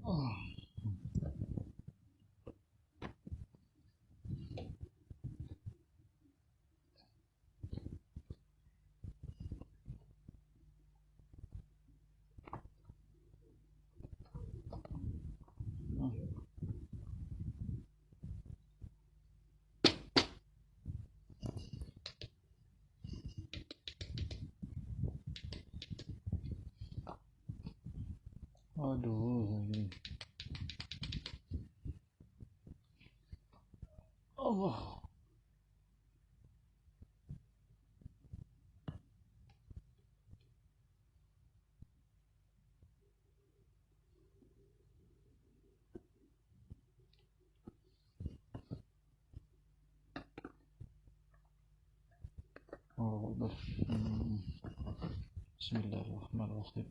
Aduh. Allah. Allah Akbar. Bismillahirrahmanirrahim.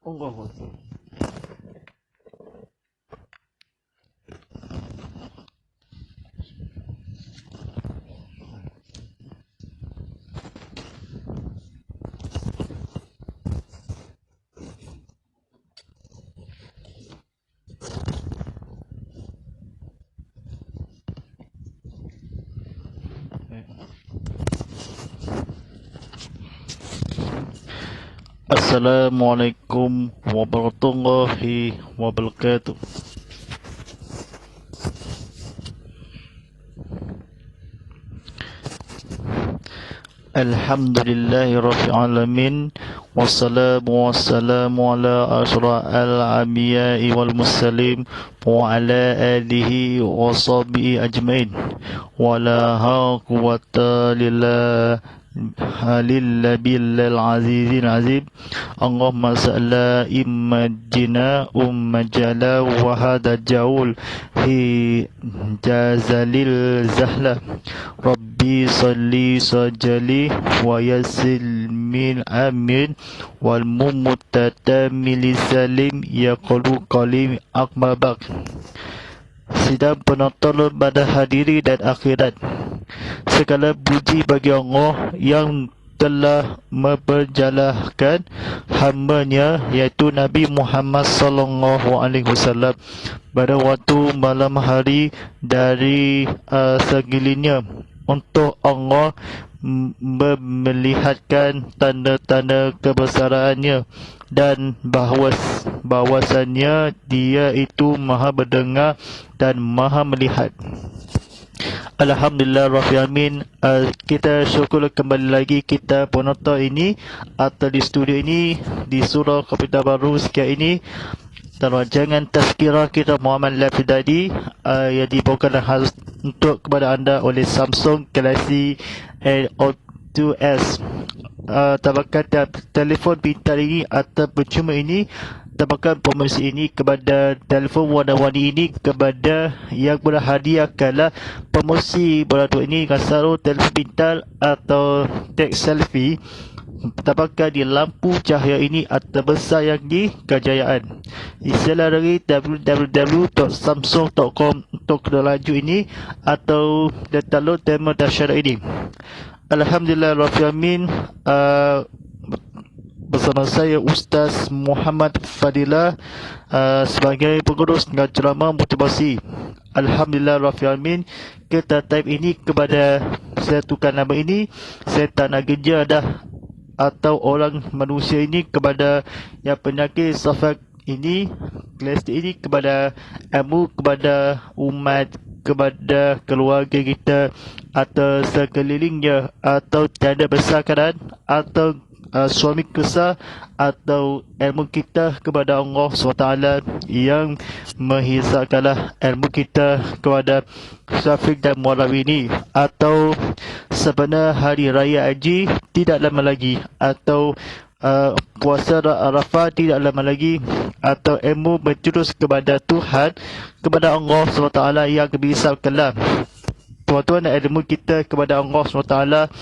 Allah Akbar. Assalamualaikum warahmatullahi wabarakatuh. Alhamdulillahi rabbil alamin. Wassalamu wassalamu ala asyrafil anbiya'i wal mursalin wa ala alihi wa sahbihi ajmain. Wa la quwwata illa billahil azizil azim. Allahumma salla imajina ummajala wa hada jaul hi jazalil zahla. Rabbi salli sajali wa yasil min amin wal mumutatamil salim yaqulu qalim akmabak. Sidang penonton pada hadiri dan akhirat, segala puji bagi Allah yang telah memperjalahkan hamba-Nya iaitu Nabi Muhammad sallallahu alaihi wasallam pada waktu malam hari dari segelilnya untuk Allah melihatkan tanda-tanda kebesarannya dan bahwasannya Dia itu Maha mendengar dan Maha melihat. Alhamdulillah Rabbil Alamin. Kita syukur kembali lagi kita penonton ini atau di studio ini di Surau Komputer Baru sekian ini. Jangan tazkirah kita Muhammad Lafidadi yang dibawakan khas untuk kepada anda oleh Samsung Galaxy A02s. Tabakan telefon pintar ini atau percuma ini, tabakan promosi ini kepada telefon warna-warni ini kepada yang berhadiahkanlah promosi beratur ini kasaro telefon pintar atau tag selfie. Tabakan di lampu cahaya ini atau besar yang di Kejayaan. Isilah dari www.samsung.com untuk laju ini atau download tema dahsyat ini. Alhamdulillah Rabbil Alamin. Bersama saya Ustaz Muhammad Fadilah sebagai pengurus dengan ceramah motivasi. Alhamdulillah Rabbil Alamin. Kita type ini kepada saya tukar nama ini, saya tak nak kerja dah atau orang manusia ini kepada yang penyakit safak ini, klasik ini kepada ilmu, kepada umat, kepada keluarga kita atau sekelilingnya atau tiada besar keadaan atau suami kesah atau ilmu kita kepada Allah SWT yang menghisapkanlah ilmu kita kepada Syafiq dan Mu'alaf ini, atau sebenar hari raya haji tidak lama lagi, atau puasa Arafah tidak lama lagi, atau ilmu menjurus kepada Tuhan, kepada Allah SWT yang dihisapkanlah. Tuan-tuan, ilmu kita kepada Allah SWT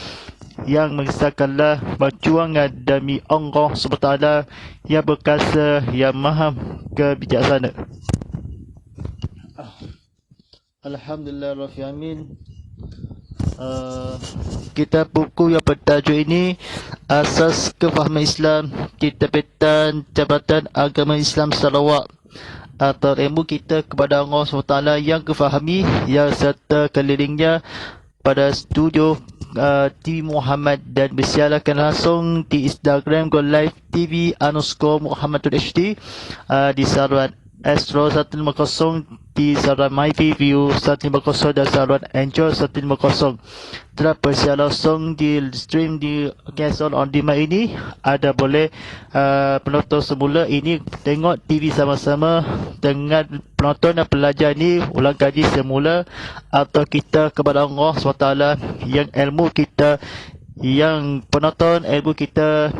yang mengisahkanlah perjuangan demi Allah SWT yang berkuasa, yang maha kebijaksana. Alhamdulillah Rabbil Alamin. kita buku yang bertajuk ini Asas Kefahaman Islam Kitab-Kitab Jabatan Agama Islam Sarawak, atau ilmu kita kepada Allah SWT yang kefahami yang serta kelilingnya pada studio TV Muhammad, dan bersiarkan langsung di Instagram Go Live TV _Muhammadul HD di saluran Astro 150, di saluran MyView 150 dan saluran Enjoy 150. Telah bersiar langsung di stream di Cancel on Demand ini. Ada boleh penonton semula ini tengok TV sama-sama dengan penonton dan pelajar ini ulang kaji semula, atau kita kepada Allah SWT yang ilmu kita, yang penonton ilmu kita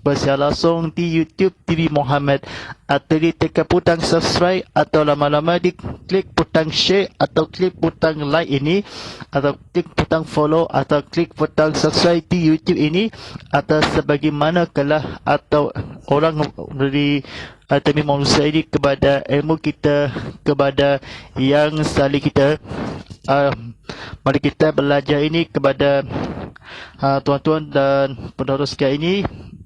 bersiar langsung di YouTube TV Muhammad, atau ditekan butang subscribe, atau lama-lama diklik butang share, atau klik butang like ini, atau klik butang follow, atau klik butang subscribe di YouTube ini, atau sebagaimana kelah atau orang dari Tami manusia ini kepada ilmu kita, kepada yang saling kita. Mari kita belajar ini kepada tuan-tuan dan penonton sekalian ini.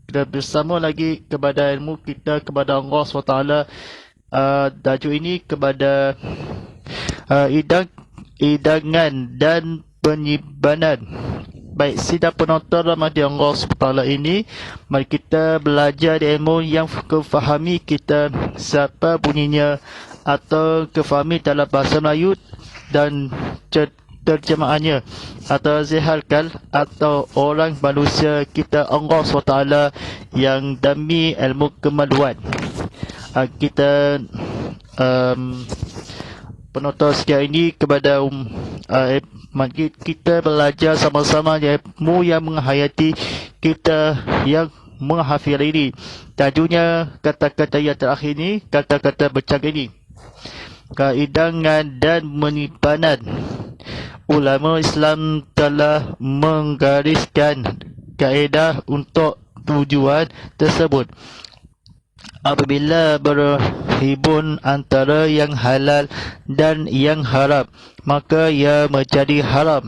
Kita bersama lagi kepada ilmu kita kepada Allah SWT. Tajuk ini kepada hidangan dan penyimpanan. Baik, sidang penonton rahmati Allah SWT ini, mari kita belajar ilmu yang kefahami kita siapa bunyinya, atau kefahami dalam bahasa Melayu dan terjemahannya, atau ziharkan, atau orang manusia kita Allah SWT yang dami ilmu kemaluan. Kita penonton sekalian ini kepada mari kita belajar sama-sama ilmu yang menghayati kita yang menghafal ini. Tajuknya kata-kata yang terakhir ini, kata-kata bercakap ini, kehidangan dan penyimpanan. Ulama Islam telah menggariskan kaedah untuk tujuan tersebut. Apabila berhubung antara yang halal dan yang haram, maka ia menjadi haram.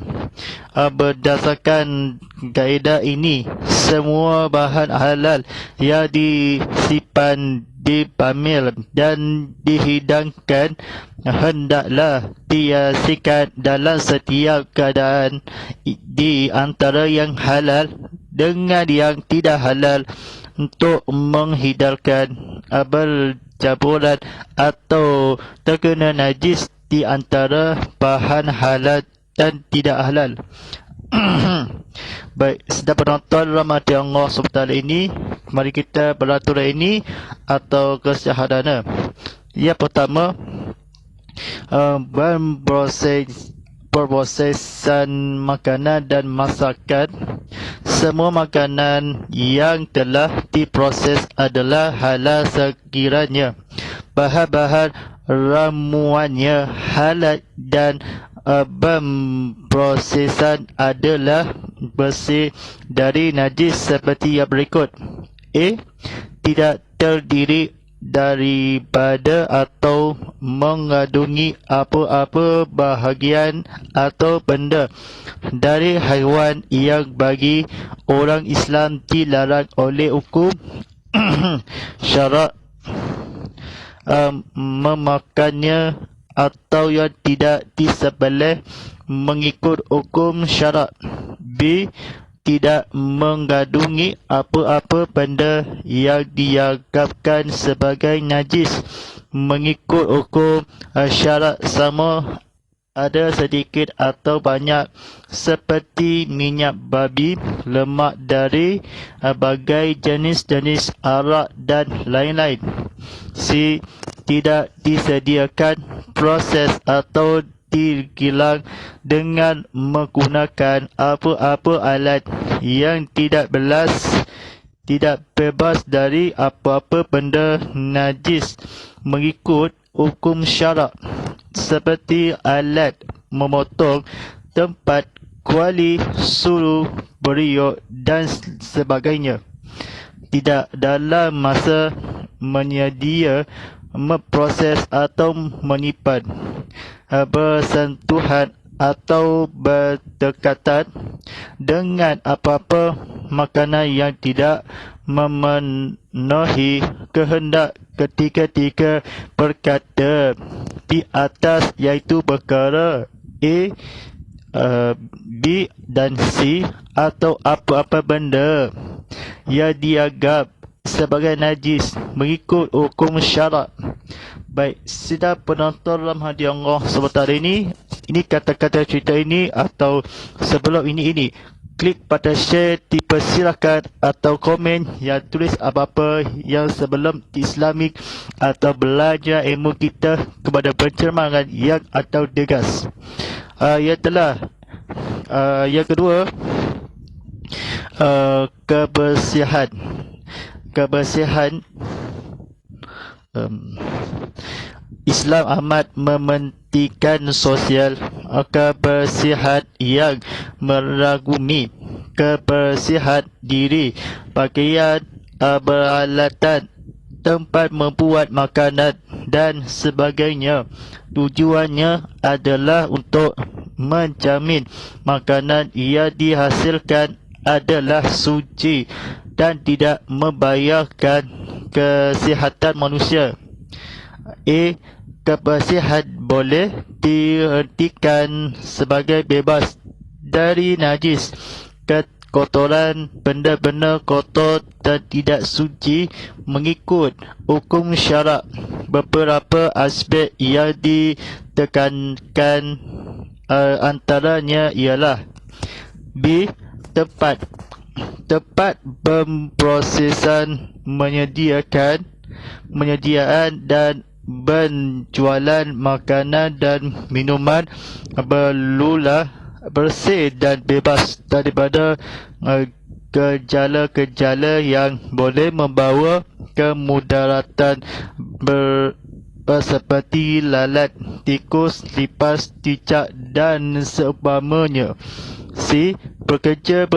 Berdasarkan kaedah ini, semua bahan halal yang disimpan, dipamer dan dihidangkan hendaklah diasikan dalam setiap keadaan di antara yang halal dengan yang tidak halal, untuk menghindarkan bercaburan atau terkena najis di antara bahan halal dan tidak halal. Baik, sedang penonton rahmati Allah SWT ini, mari kita beraturan ini atau kesyahadana. Yang pertama, perprosesan makanan dan masakan. Semua makanan yang telah diproses adalah halal sekiranya bahan-bahan ramuannya halal, dan prosesan adalah bersih dari najis seperti yang berikut. A. Tidak terdiri daripada atau mengandungi apa-apa bahagian atau benda dari haiwan yang bagi orang Islam dilarang oleh hukum syarak memakannya, atau yang tidak disembelih mengikut hukum syarak. B. Tidak mengandungi apa-apa benda yang dianggapkan sebagai najis mengikut hukum syarak, sama ada sedikit atau banyak, seperti minyak babi, lemak dari bagai jenis-jenis arak dan lain-lain. C. Tidak disediakan proses atau digilang dengan menggunakan apa-apa alat yang tidak bebas dari apa-apa benda najis mengikut hukum syarak, seperti alat memotong, tempat kuali, suluh, beriuk dan sebagainya. Tidak dalam masa menyedia, memproses atau menyimpan, bersentuhan atau berdekatan dengan apa-apa makanan yang tidak memenuhi kehendak ketiga-tiga perkata di atas, iaitu perkara A, B dan C, atau apa-apa benda yang dianggap sebagai najis mengikut hukum syarak. Baik, sidang penonton dalam hadiah Allah sebentar ini kata-kata cerita ini atau sebelum ini klik pada share, dipersilakan, atau komen yang tulis apa-apa yang sebelum Islamik atau belajar ilmu kita kepada pencemaran yang atau degas. Yang kedua, kebersihan. Islam amat mementingkan sosial kebersihan yang merangkumi kebersihan diri, pakaian, peralatan, tempat membuat makanan dan sebagainya. Tujuannya adalah untuk menjamin makanan yang dihasilkan adalah suci dan tidak membahayakan kesihatan manusia. A. Kebersihan boleh dihentikan sebagai bebas dari najis, kotoran, benda-benda kotor dan tidak suci mengikut hukum syarak. Beberapa aspek yang ditekankan antaranya ialah B. Tempat pemprosesan, penyediaan dan penjualan makanan dan minuman perlulah bersih dan bebas daripada gejala-gejala yang boleh membawa kemudaratan seperti lalat, tikus, lipas, cicak dan seumpamanya. C. Pekerja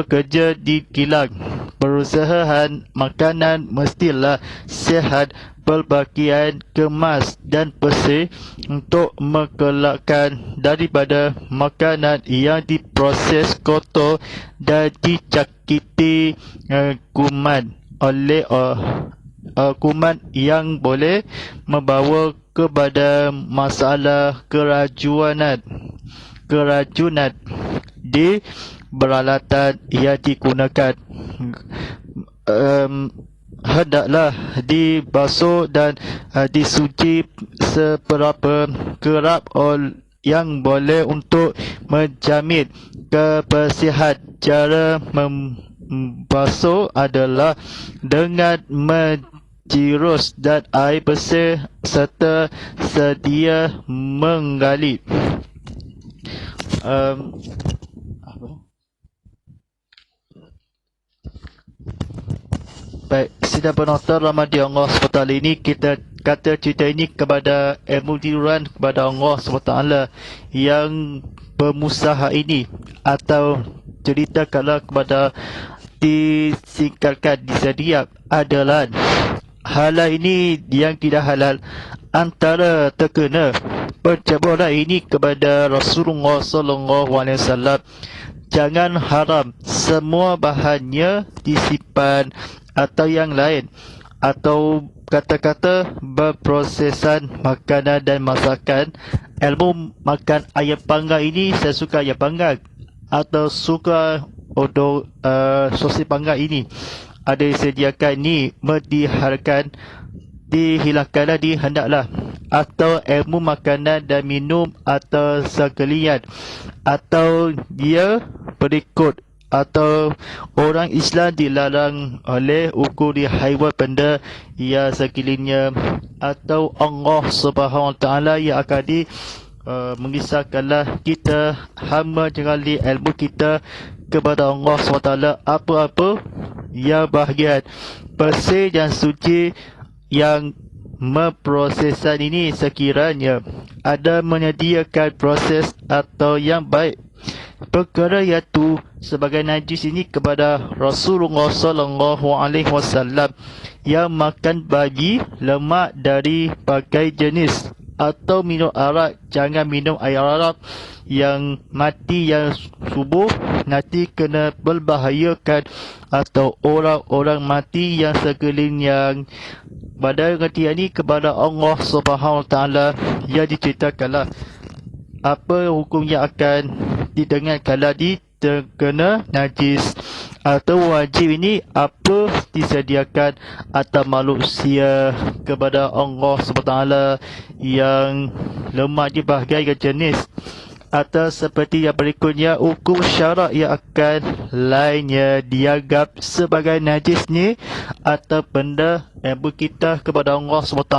di kilang perusahaan makanan mestilah sihat, berpakaian kemas dan bersih untuk mengelakkan daripada makanan yang diproses kotor dan dicakiti kuman oleh kuman yang boleh membawa kepada masalah keracunan. D. Peralatan yang digunakan hendaklah dibasuh dan disuci seberapa kerap yang boleh untuk menjamin kebersihan. Cara membasuh adalah dengan menjirus dan air bersih serta sedia menggali. Baik, sidang penonton Ramadan Allah SWT ini, kita kata cerita ini kepada ilmu tiduran kepada Allah SWT yang berusaha ini, atau cerita kalau kepada disingkatkan disediak adalah halal ini yang tidak halal. Antara terkena pencemaran ini kepada Rasulullah SAW, jangan haram semua bahannya disimpan atau yang lain, atau kata-kata berprosesan makanan dan masakan. Ilmu makan ayam panggang ini, saya suka ayam panggang atau suka sosis panggang ini ada disediakan ni dihilangkanlah, dihendaklah. Atau ilmu makanan dan minum atau sekalian, atau dia berikut atau orang Islam dilarang oleh ukur di haiwan benda yang sekelilingnya, atau Allah Subhanahu Wa Taala yang akan mengisahkanlah kita hamba mengali ilmu kita kepada Allah SWT apa-apa yang bahagian bersih dan suci yang memprosesan ini sekiranya ada menyediakan proses atau yang baik. Perkara iaitu sebagai najis ini kepada Rasulullah SAW yang makan babi lemak dari berbagai jenis atau minum arak, jangan minum air arak yang mati, yang subuh, nanti kena berbahayakan atau orang-orang mati yang sekeliling yang pada ketika ini kepada Allah Subhanahu Wa Taala yang diceritakanlah apa hukum yang akan didengar kalau terkena najis atau wajib ini apa disediakan atau manusia kepada Allah SWT yang lemak di bahagian jenis atau seperti yang berikutnya hukum syarak yang akan lainnya dianggap sebagai najis ni atau benda ilmu kita kepada Allah SWT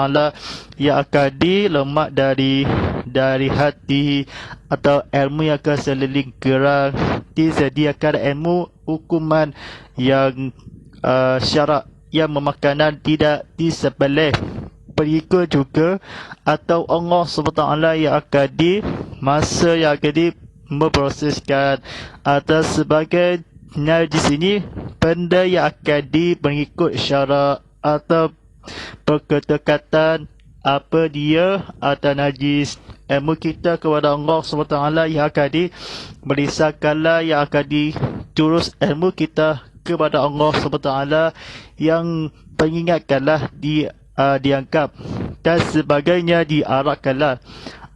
yang akan dilemak dari hati atau ilmu yang akan seliling gerang disediakan ilmu hukuman yang syarak yang memakanan tidak disembelih perikul juga atau Allah SWT yang akan di masa yang akan memproseskan atau sebagai najis ini benda yang akan mengikut syarak atau perkataan apa dia atau najis ilmu kita kepada Allah SWT yang akan berisakanlah yang akan dijurus ilmu kita kepada Allah SWT yang pengingatkanlah diangkat dan sebagainya diarahkanlah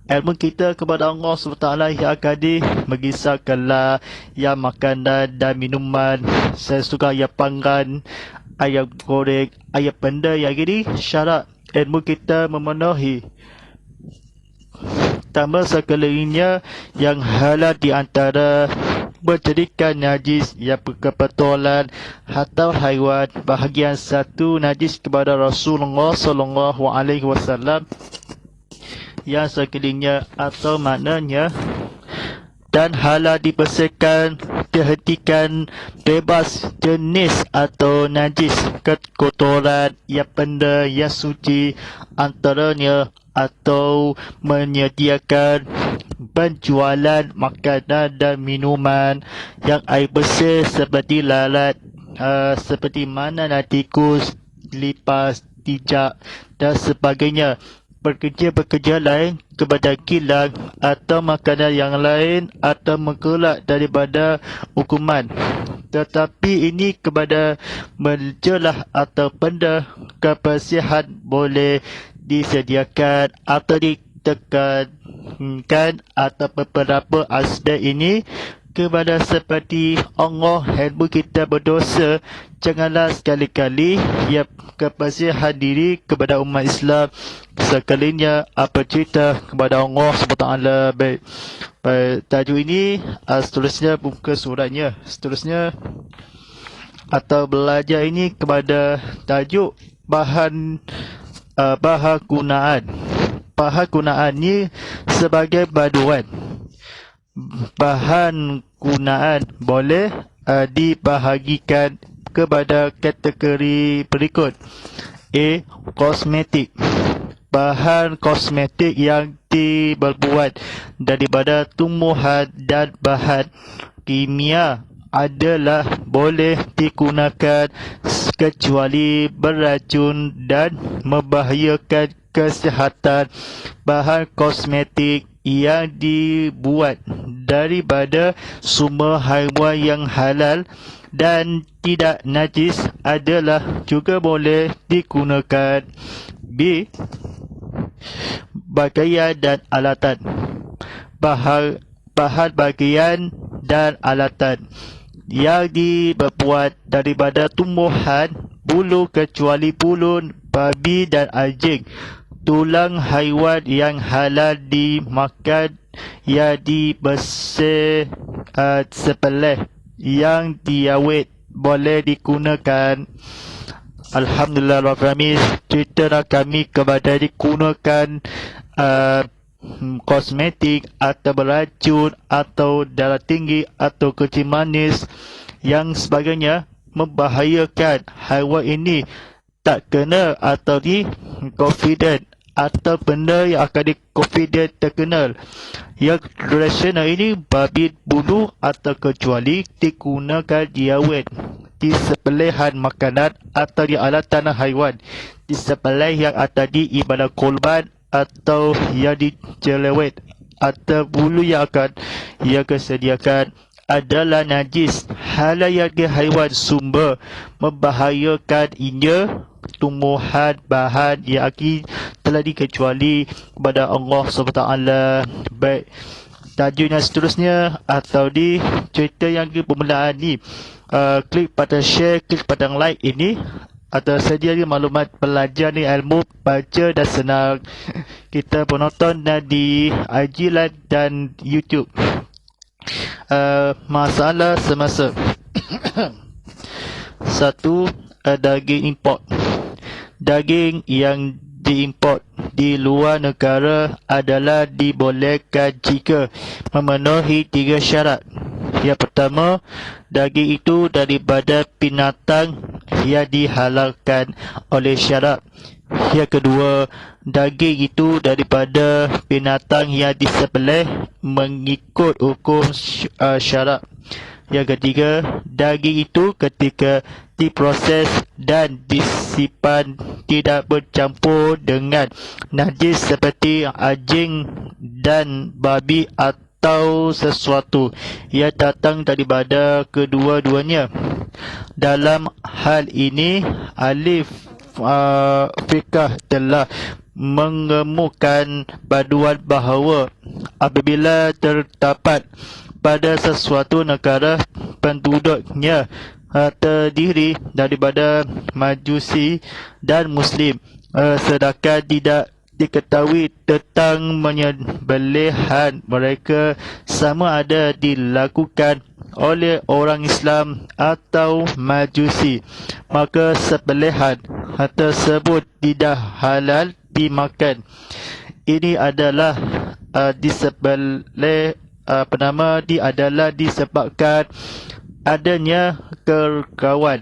ilmu kita kepada Allah SWT yang akan mengisahkanlah yang makanan dan minuman sesuka yang pangan ayam goreng ayam benda yang ini syarat ilmu kita memenuhi tambah sekelilingnya yang halal di antara menjadikan najis yang kebetulan atau haiwan bahagian satu najis kepada Rasulullah sallallahu alaihi wasallam yang sekelilingnya atau maknanya dan halal dibersihkan dihentikan bebas jenis atau najis kotoran yang benda yang suci antaranya atau menyediakan penjualan makanan dan minuman yang air bersih seperti lalat seperti mana tikus, lipas, tijak dan sebagainya bekerja lain kepada kilang atau makanan yang lain atau mengkelak daripada hukuman tetapi ini kepada menjelah atau benda kebersihan boleh disediakan atau ditekankan atau beberapa aspek ini kepada seperti Allah ilmu kita berdosa janganlah sekali-kali ya kebersihan diri kepada umat Islam sekalinya apa cerita kepada Allah SWT. Baik, tajuk ini seterusnya buka suratnya seterusnya atau belajar ini kepada tajuk bahan gunaan ni sebagai baduan bahan gunaan boleh dibahagikan kepada kategori berikut. A. Kosmetik. Bahan kosmetik yang dibuat daripada tumbuhan dan bahan kimia adalah boleh digunakan kecuali beracun dan membahayakan kesihatan. Bahan kosmetik yang dibuat daripada sumber haiwan yang halal dan tidak najis adalah juga boleh digunakan. B. Pakaian dan alatan. Bahan pakaian dan alatan yang dibuat daripada tumbuhan bulu kecuali bulu babi dan anjing, tulang haiwan yang halal dimakan, yang dibersih sepeleh, yang diawet boleh digunakan. Alhamdulillah Rabbil cerita kami kepada digunakan kosmetik atau beracun atau darah tinggi atau kencing manis yang sebagainya membahayakan haiwan ini tak kena atau di confident atau benda yang akan di confident terkenal yang rasional ini babi bulu atau kecuali digunakan diawet di sepelehan makanan atau di alatan haiwan di sepeleh yang akan di ibadah korban atau yang dicelewet atau bulu yang akan ia kesediakan adalah najis. Halayak haiwan sumber membahayakan inya tumbuhan bahan yang telah dikecuali kepada Allah SWT. Baik, tajuk yang seterusnya atau di cerita yang ke permulaan ni, klik pada share, klik pada like ini atau sedia di maklumat pelajar ni ilmu baca dan senang. Kita penonton dan di IG Live dan YouTube. Masalah semasa satu, daging import. Daging yang diimport di luar negara adalah dibolehkan jika memenuhi 3 syarat. Yang pertama, daging itu daripada binatang yang dihalalkan oleh syarak. Yang kedua, daging itu daripada binatang yang disembelih mengikut hukum syarak. Yang ketiga, daging itu ketika diproses dan disimpan tidak bercampur dengan najis seperti anjing dan babi atau sesuatu yang datang daripada kedua-duanya. Dalam hal ini, ahli fiqh telah mengemukan panduan bahawa apabila terdapat pada sesuatu negara penduduknya terdiri daripada Majusi dan Muslim, sedangkan tidak diketahui tentang penyembelihan mereka sama ada dilakukan oleh orang Islam atau Majusi, maka sembelihan tersebut tidak halal dimakan. Ini adalah disebabkan adanya kergawan.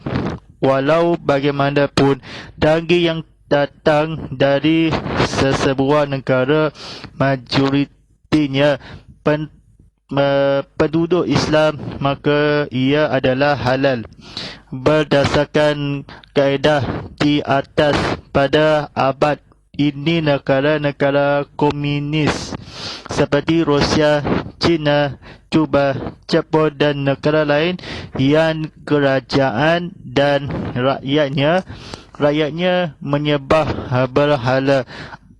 Walau bagaimanapun, daging yang datang dari sesebuah negara majoritinya penduduk Islam, maka ia adalah halal. Berdasarkan kaedah di atas, pada abad ini negara-negara komunis seperti Rusia, China, Cuba, Jepun dan negara lain yang kerajaan dan rakyatnya menyembah berhala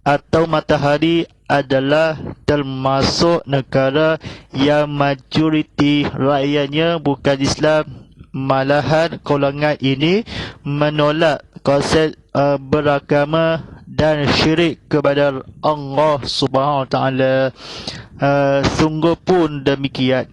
atau matahari adalah termasuk negara yang majoriti rakyatnya bukan Islam. Malahan golongan ini menolak konsep beragama dan syirik kepada Allah Subhanahu Wa Taala. Sungguh pun demikian,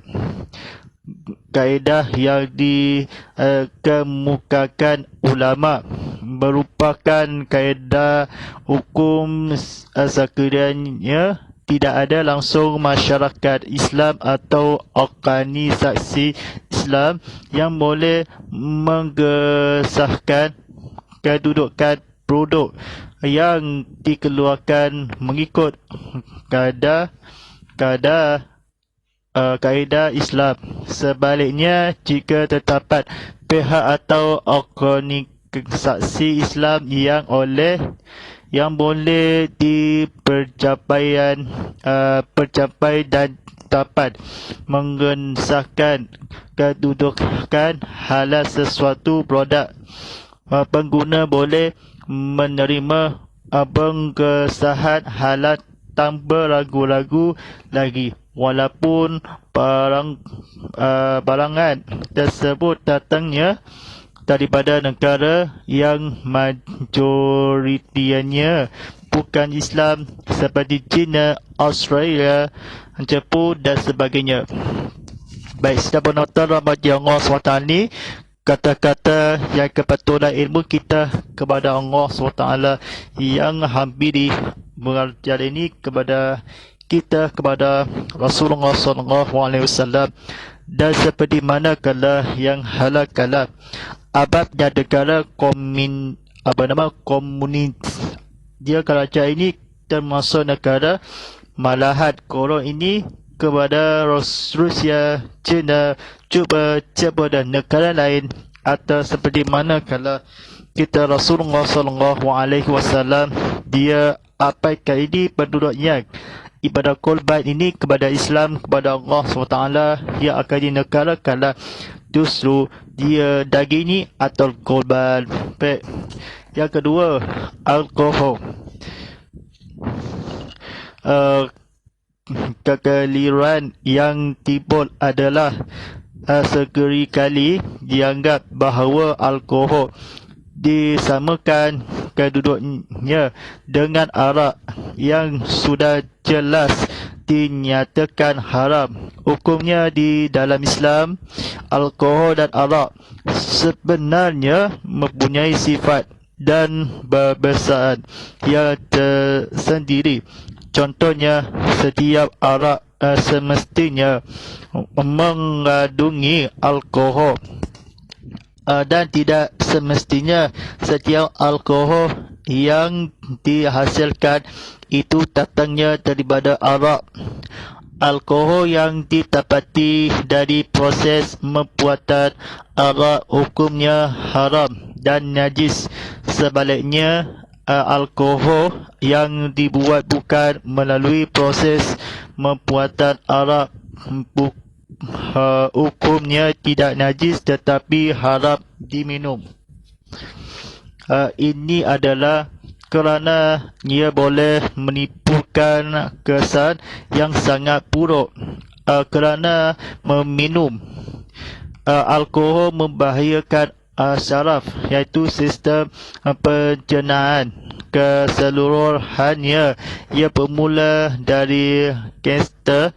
kaedah yang dikemukakan ulama merupakan kaedah hukum sekiranya tidak ada langsung masyarakat Islam atau organisasi Islam yang boleh mengesahkan kedudukan produk yang dikeluarkan mengikut kaedah Islam. Sebaliknya, jika terdapat pihak atau organisasi Islam yang boleh dipercapai dan dapat mengesahkan kedudukan halal sesuatu produk, pengguna boleh menerima pengesahan halal tanpa ragu-ragu lagi, walaupun barangan tersebut datangnya daripada negara yang majoritinya bukan Islam seperti China, Australia, Jepun dan sebagainya. Baik, sedang penonton rahmati Allah SWT ni, kata-kata yang kebetulan ilmu kita kepada Allah SWT yang hampiri mengajar ini kepada kita, kepada Rasulullah SAW, dan seperti manakala yang halal kalah abadnya negara komunis. Dia kerajaan ini termasuk negara, malahan korang ini kepada Rusia, China, Cuba, Jepun dan negara lain, atau seperti mana kalau kita Rasulullah SAW, dia apakah ini penduduknya ibadah korban ini kepada Islam, kepada Allah SWT, ia akan dinegarakanlah justru dia daging ini atau korban. Baik. Yang kedua, alkohol. Kekeliruan yang timbul adalah sekali dianggap bahawa alkohol disamakan keduduknya dengan arak yang sudah jelas dinyatakan haram. Hukumnya di dalam Islam, alkohol dan arak sebenarnya mempunyai sifat dan perbezaan yang tersendiri. Contohnya, setiap arak semestinya mengandungi alkohol, dan tidak semestinya setiap alkohol yang dihasilkan itu datangnya daripada arak. Alkohol yang didapati dari proses pembuatan arak hukumnya haram dan najis. Sebaliknya, alkohol yang dibuat bukan melalui proses pembuatan arak hukumnya tidak najis tetapi haram diminum. Ini adalah kerana ia boleh menimbulkan kesan yang sangat buruk kerana meminum alkohol membahayakan syaraf, iaitu sistem pencernaan keseluruhannya. Ia bermula dari kanser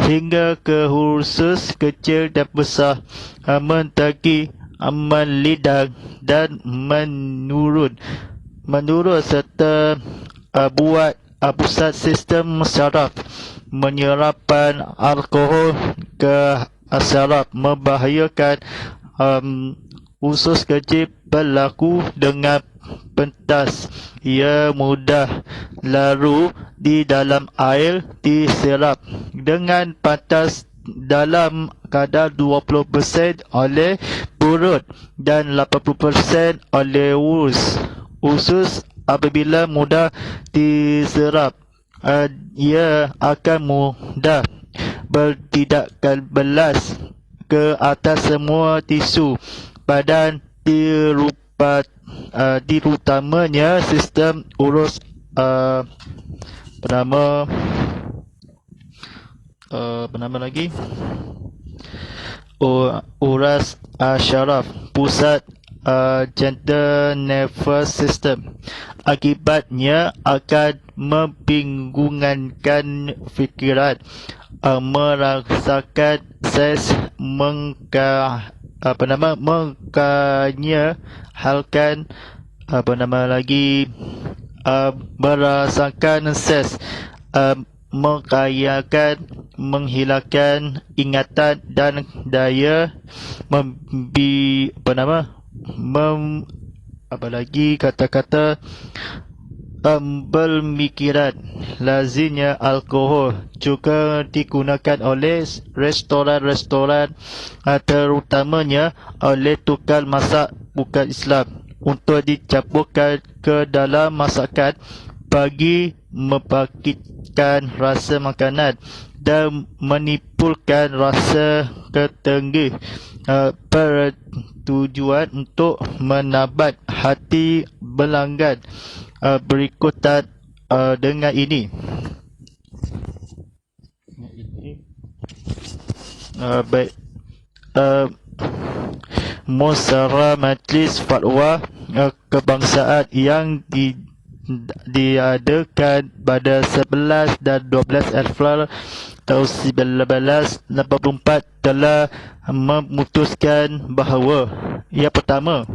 hingga ke usus kecil dan besar, mentaki, melidang dan menurun serta buat pusat sistem syaraf. Menyerapan alkohol ke syaraf membahayakan usus kecil berlaku dengan pentas. Ia mudah larut di dalam air diserap dengan pantas dalam kadar 20% oleh perut dan 80% oleh usus. Apabila mudah diserap, ia akan mudah bertindakkan belas ke atas semua tisu badan, terutamanya sistem urus uras syaraf, pusat central nervous system. Akibatnya akan membingungkan fikiran, merasakan stres, halkan merasakan stres, mengkayakan, menghilangkan ingatan dan daya bermikiran. Lazimnya alkohol juga digunakan oleh restoran-restoran, terutamanya oleh tukang masak bukan Islam, untuk dicampurkan ke dalam masakan bagi membangkitkan rasa makanan dan menimbulkan rasa ketenggih, bertujuan untuk menabat hati pelanggan. Berikutan dengan ini. Baik. Musyawarah Majlis Fatwa Kebangsaan yang diadakan pada 11 dan 12 April tahun 1984 telah memutuskan bahawa yang pertama,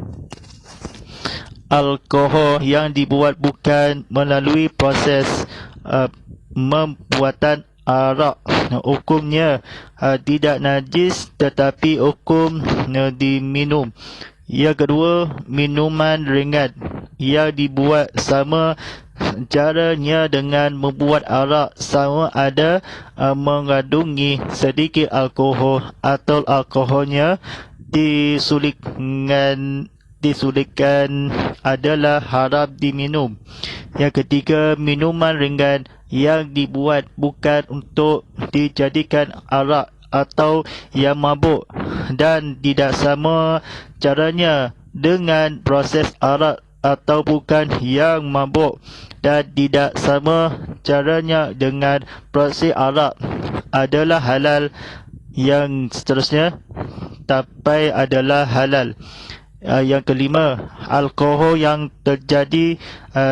alkohol yang dibuat bukan melalui proses pembuatan arak hukumnya tidak najis tetapi hukum diminum. Yang kedua, minuman ringan yang dibuat sama caranya dengan membuat arak, sama ada mengandungi sedikit alkohol atau alkoholnya disulitkan adalah haram diminum. Yang ketiga, minuman ringan yang dibuat bukan untuk dijadikan arak atau yang mabuk dan tidak sama caranya dengan proses arak atau bukan yang mabuk dan tidak sama caranya dengan proses arak adalah halal. Yang seterusnya, tapai adalah halal. Yang kelima, alkohol yang terjadi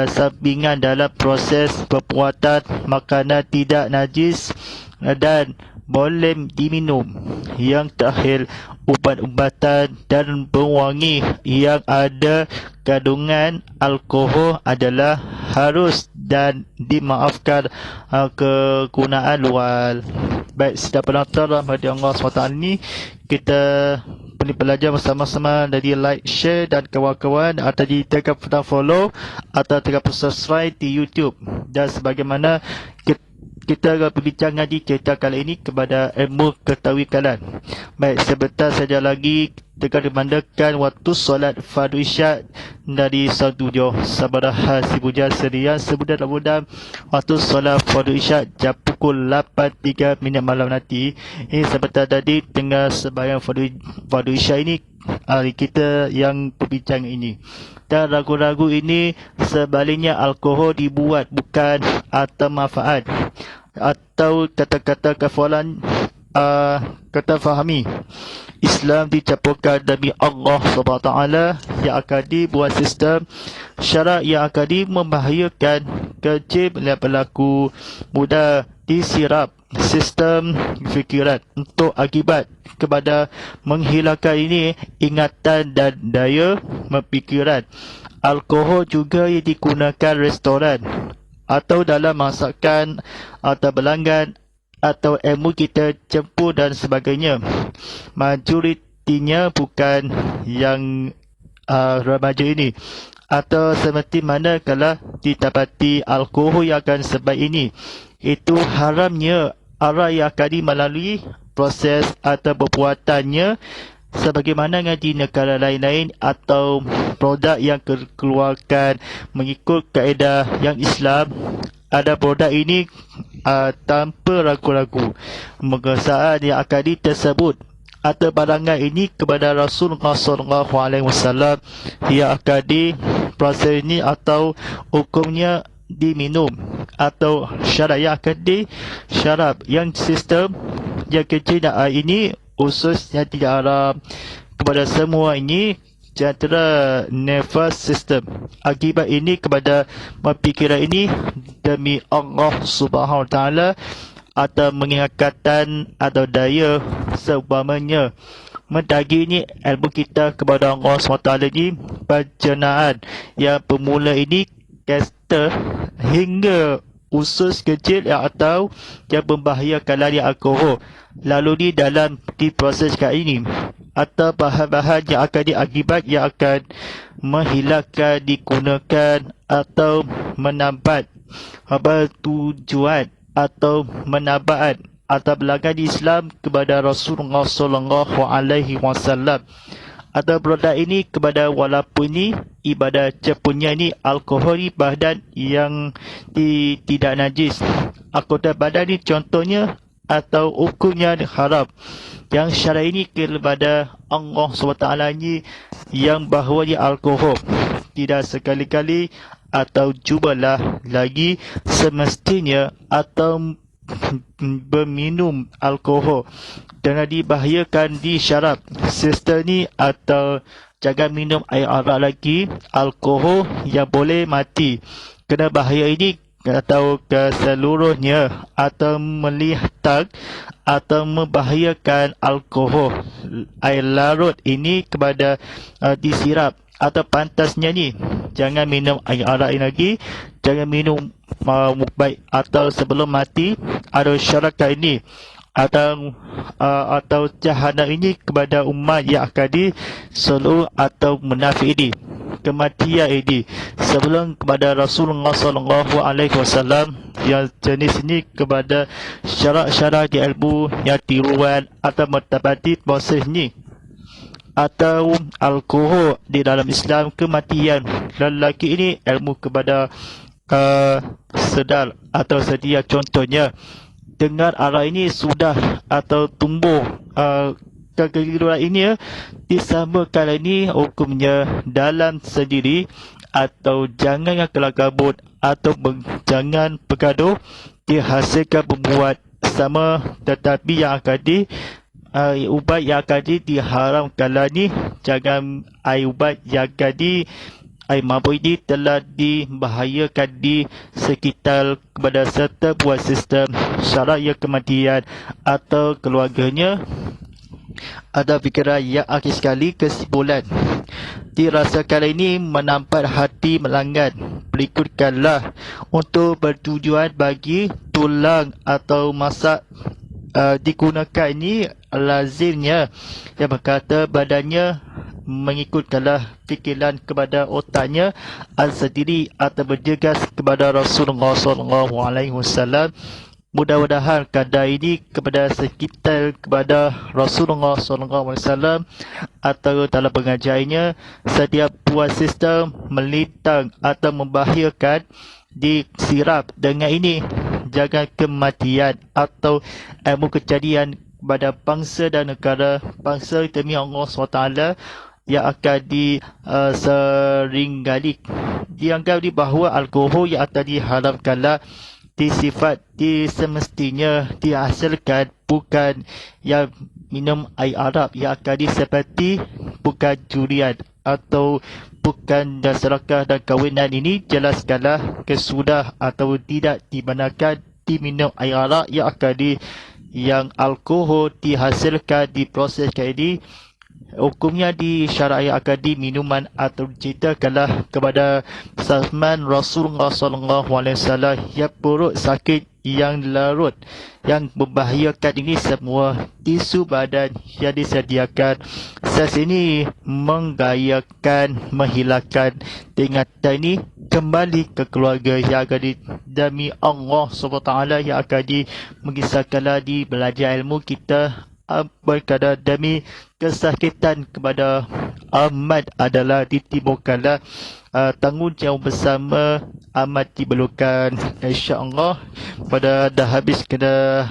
sampingan dalam proses pembuatan makanan tidak najis dan boleh diminum. Yang terakhir, ubat-ubatan dan pewangi yang ada kandungan alkohol adalah harus dan dimaafkan kegunaan luar. Baik, sedang penonton rahmati Allah SWT ni, kita boleh belajar bersama-sama. Jadi like, share dan kawan-kawan, atau di tekan butang follow atau tekan subscribe di YouTube. Dan sebagaimana kita akan berbincang di cerita kali ini kepada ilmu ketawikan. Baik, sebentar saja lagi kita dimandakan waktu solat fardu isyak dari studio Sabaraha Sibujan Serian sebulan waktu solat fardu isyak jam pukul 8.03 malam nanti. Ini sebentar tadi tengah sembahyang fardu isyak ini, hari kita yang berbincang ini. Dan ragu-ragu ini sebaliknya alkohol dibuat bukan atau manfaat atau kata-kata kafalan kata fahami. Islam dicampurkan demi Allah SWT yang akan dibuat sistem syarak yang akan membahayakan kecil bila berlaku mudah disirap sistem fikiran untuk akibat kepada menghilangkan ini ingatan dan daya berfikiran. Alkohol juga yang digunakan restoran atau dalam masakan atau pelanggan atau ilmu kita cempur dan sebagainya. Majoritinya bukan yang remaja ini atau seperti mana kalau didapati alkohol yang akan sebaik ini. Itu haramnya arak yang akan melalui proses atau perbuatannya sebagaimana di negara lain-lain atau produk yang keluarkan mengikut kaedah yang Islam. Ada produk ini tanpa ragu-ragu mengesaan yang akan tersebut atau barangan ini kepada Rasulullah SAW yang akan diproses ini atau hukumnya diminum atau syarat yang akan disyarat. Yang sistem yang kecil ini khususnya tidak haram kepada semua ini jantara nervous system. Akibat ini kepada pemikiran ini demi Allah Subhanahu Wa Taala atau mengingatkan atau daya seumpamanya mendagi ini ilmu kita kepada Allah SWT ini pencernaan yang bermula ini caster hingga usus kecil atau yang membahayakan lari alkohol lalu di dalam diproseskan ini atau bahan-bahan yang akan diakibat yang akan menghilangkan digunakan atau menambat tujuan atau menambat atau belakang di Islam kepada Rasulullah SAW atau produk ini kepada walaupun ini ibadah cepunya ini alkohol di badan yang tidak najis. Anggota badan ini contohnya atau hukumnya haram. Yang syarat ini kepada Allah SWT ini yang bahawa alkohol tidak sekali-kali atau cubalah lagi semestinya atau berminum alkohol dengan dibahayakan di syarat sistem ni atau jangan minum air arak lagi alkohol yang boleh mati kena bahaya ini atau keseluruhnya atau melihat atau membahayakan alkohol air larut ini kepada disirap atau pantasnya ni jangan minum air arak lagi, jangan minum baik atau sebelum mati ada syarat ini atau jahanam ini kepada umat yang akan disuluh atau munafik ini kematian ini sebelum kepada Rasulullah SAW yang jenis ini kepada syarat-syarat di ilmu yang tiruan atau mertabati proses ini atau alkohol di dalam Islam kematian lelaki ini ilmu kepada sedar atau sedia. Contohnya, dengan arah ini sudah atau tumbuh kekeliruan ini disamakan ini hukumnya dalam sendiri atau jangan yang kelam kabut atau jangan bergaduh dihasilkan membuat sama, tetapi yang akan ubat yang akan diharamkanlah ni jangan ubat yang akan air mabuk ini telah dibahayakan di sekitar kepada serta buat sistem syaraf yang kematian atau keluarganya. Ada fikiran yang akhir sekali kesimpulan. Dirasakan ini menampak hati melanggar. Berikutkanlah untuk bertujuan bagi tulang atau masak digunakan ini lazimnya yang berkata badannya mengikutkanlah fikiran kepada otaknya sendiri atau berjegas kepada Rasulullah SAW. Mudah-mudahan kadar ini kepada sekitar kepada Rasulullah SAW atau dalam pengajarannya setiap buah sistem melintang atau membahayakan disirap dengan ini. Jangan kematian atau ilmu kejadian kepada bangsa dan negara bangsa demi Allah SWT yang akan seringkali dianggap bahawa alkohol yang akan diharamkanlah disifat semestinya dihasilkan bukan yang minum air Arab yang akan seperti bukan jurian atau bukan dan serakah dan kawinan ini jelaskanlah kesudah atau tidak dibenarkan diminum air Arab yang akan yang alkohol dihasilkan diproseskan ini. Hukumnya di syariat akadi minuman atau diceritakanlah kepada zaman Rasulullah SAW yang perut sakit yang larut yang membahayakan ini semua tisu badan yang disediakan sel ini menggayakan menghilangkan ingatan ini kembali ke keluarga yang akan demi Allah SWT yang akan mengisahkanlah di belajar ilmu kita berkata demi kesakitan kepada amat adalah ditimbulkanlah tanggungjawab bersama amat diperlukan. InsyaAllah pada dah habis kena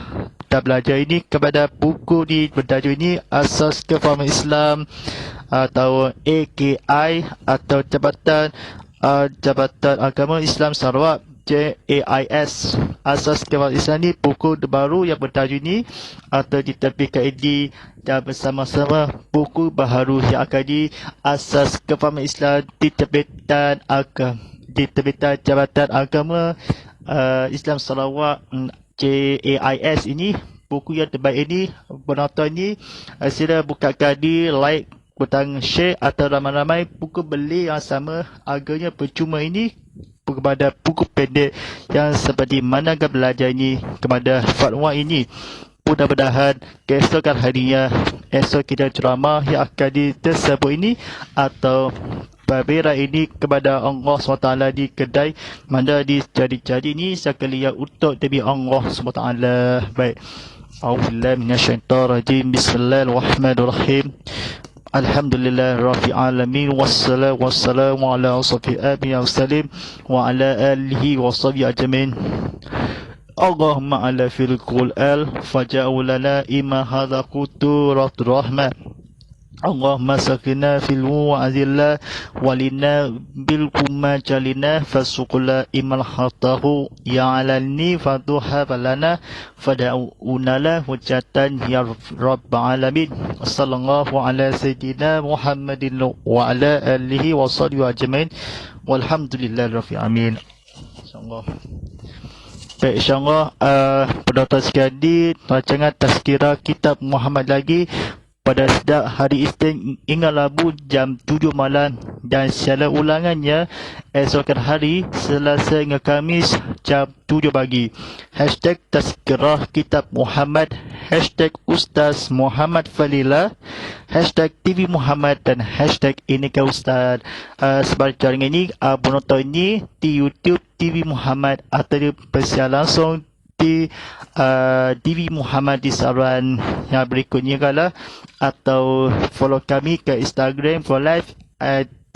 dah belajar ini kepada buku di bertajuk ini Asas Kefahaman Islam atau AKI atau Jabatan Agama Islam Sarawak JAIS. Asas Kefahaman Islam ni buku baru yang bertajuk ini atau diterbitkan ini dan bersama-sama buku baharu yang akan Asas Kefahaman Islam diterbitan Jabatan Agama Islam Sarawak JAIS ini. Buku yang terbaik ini penonton ini sila bukakan di like butang share atau ramai-ramai buku beli yang sama harganya percuma ini kepada buku pendek yang seperti mana akan belajar ini kepada fatwa ini. Mudah-mudahan keesokan harinya esok kita ceramah yang akan tersebut ini atau berbera ini kepada Allah SWT di kedai mana dijadi-jadi ini sekali yang untuk demi Allah SWT. Baik. A'udzubillahi minasyaitonir rajim. Bismillahirrahmanirrahim. Alhamdulillah Rabbil Alamin. Wassalamu ala asrafil anbiya'i wassalim wa ala alihi wa sahbihi ajmain. Allahumma ala fil Qur'an faja'u lana ima hadha quturatur rahman. Allahumma sakina fil wa'azillah walina bil kumma jalina fasuqla imal hatahu ya'alani faduha balana fada'unala hujatan ya rabbal alamin. Sallallahu ala sayyidina Muhammadin wa ala alihi wa sahbihi ajmain walhamdulillahi rabbil alamin. InsyaAllah. Baik, insyaAllah penonton sekalian, rancangan tazkirah kitab Muhammad lagi pada setiap hari Isnin hingga Rabu jam 7 malam dan siaran ulangannya esok hari Selasa hingga Khamis jam 7 pagi. Hashtag Tazkirah Kitab Muhammad, hashtag Ustaz Muhammad Falilah, hashtag TV Muhammad dan hashtag Inikah Ustaz. Sebagai jaringan ini penonton ini di YouTube TV Muhammad atau di persiaran langsung di TV Muhammad di saluran yang berikutnya kalau atau follow kami ke Instagram for live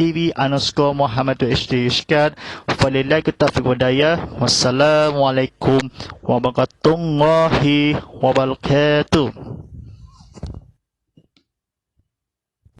@tv_Muhammad_Ishkan. Walillahi taufiq wadaya. Wassalamualaikum warahmatullahi wabarakatuh.